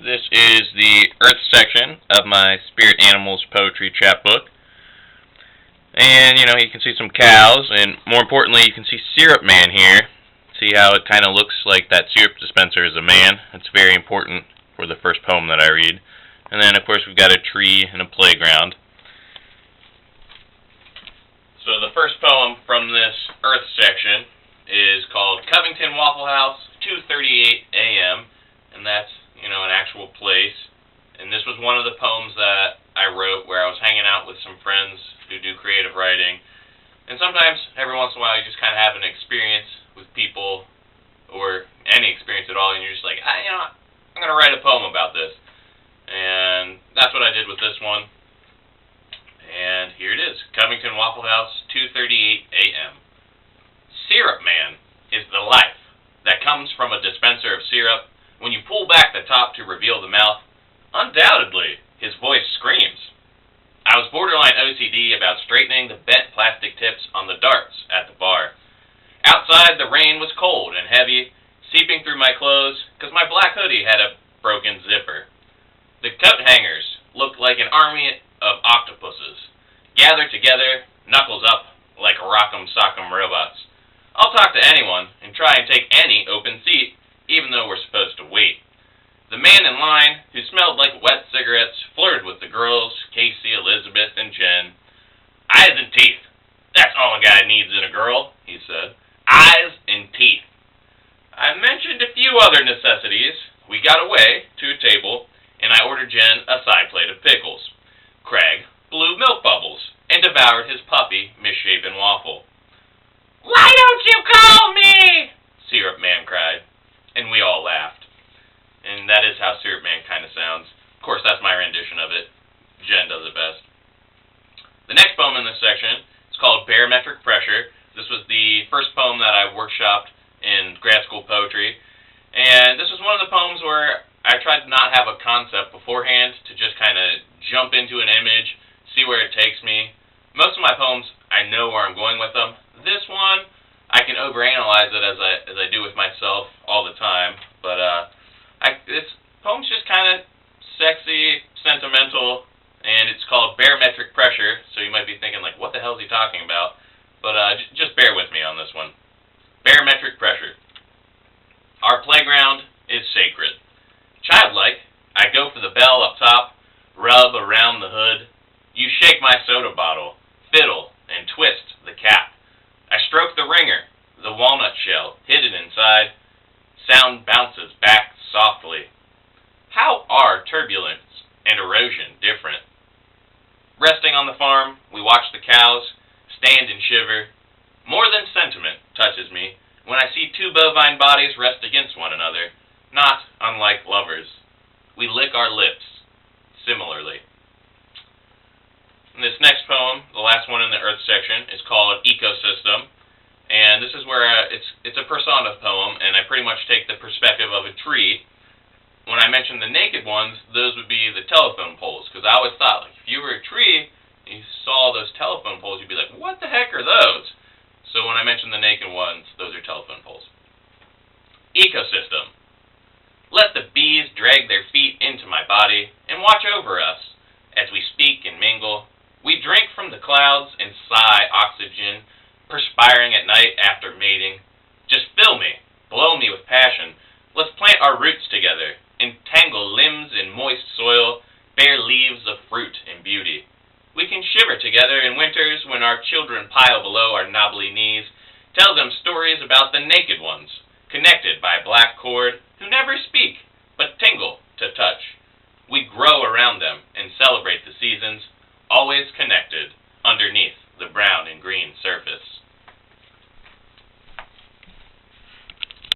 This is the Earth section of my Spirit Animals Poetry chapbook. And, you can see some cows, and more importantly, you can see Syrup Man here. See how it kind of looks like that syrup dispenser is a man? It's very important for the first poem that I read. And then, of course, we've got a tree and a playground. So the first poem from this Earth section is called Covington Waffle House, 2:38 a.m., and that's, an actual place. And this was one of the poems that I wrote where I was hanging out with some friends who do creative writing. And sometimes, every once in a while, you just kind of have an experience with people, or any experience at all, and you're just like, I'm going to write a poem about this. And that's what I did with this one. And here it is, Covington Waffle House, 2:38 a.m. Syrup Man is the life that comes from a dispenser of syrup. When you pull back the top to reveal the mouth, undoubtedly, his voice screams. I was borderline OCD about straightening the bent plastic tips on the darts at the bar. Outside, the rain was cold and heavy, seeping through my clothes because my black hoodie had a broken zipper. The coat hangers looked like an army of octopuses, gathered together, knuckles up, like rock'em sock'em robots. I'll talk to anyone and try and take any open seat, even though we're supposed to wait. The man in line, who smelled like wet cigarettes, flirted with the girls, Casey, Elizabeth, and Jen. Eyes and teeth. That's all a guy needs in a girl, he said. Eyes and teeth. I mentioned a few other necessities. We got away to a table, and I ordered Jen a side plate of pickles. Craig blew milk bubbles and devoured his puffy, misshapen waffle. Why don't you call me? Syrup Man cried, and we all laughed. And that is how Syrup Man kind of sounds. Of course, that's my rendition of it. Jen does it best. The next poem in this section is called Barometric Pressure. This was the first poem that I workshopped in grad school poetry. And this was one of the poems where I tried to not have a concept beforehand, to just kind of jump into an image, see where it takes me. Most of my poems, I know where I'm going with them. This one, I can overanalyze it as I do with myself all the time. But this poem's just kind of sexy, sentimental, and it's called Barometric Pressure, so you might be thinking, like, what the hell is he talking about? But just bear with me on this one. Barometric Pressure. Our playground is sacred. Childlike, I go for the bell up top, rub around the hood. You shake my soda bottle, fiddle, and twist the cap. I stroke the ringer, the walnut shell hidden inside. Sound bounces back softly. How are turbulence and erosion different? Resting on the farm, we watch the cows stand and shiver. More than sentiment touches me when I see two bovine bodies rest against one another, not unlike lovers. We lick our lips similarly. And this next poem, the last one in the Earth section, is called Ecosystem. And this is where it's a persona poem, and I pretty much take the perspective of a tree. When I mentioned the naked ones, those would be the telephone poles, because I always thought, like, if you were a tree and you saw those telephone poles, you'd be like, what the heck are those? So when I mentioned the naked ones, those are telephone poles. Ecosystem. Let the bees drag their feet into my body and watch over us as we speak and mingle. We drink from the clouds and sigh oxygen, perspiring at night after mating. Just fill me, blow me with passion. Let's plant our roots together, entangle limbs in moist soil, bear leaves of fruit and beauty. We can shiver together in winters when our children pile below our knobbly knees. Tell them stories about the naked ones, connected by a black cord, who never speak, but tingle to touch. We grow around them and celebrate the seasons, always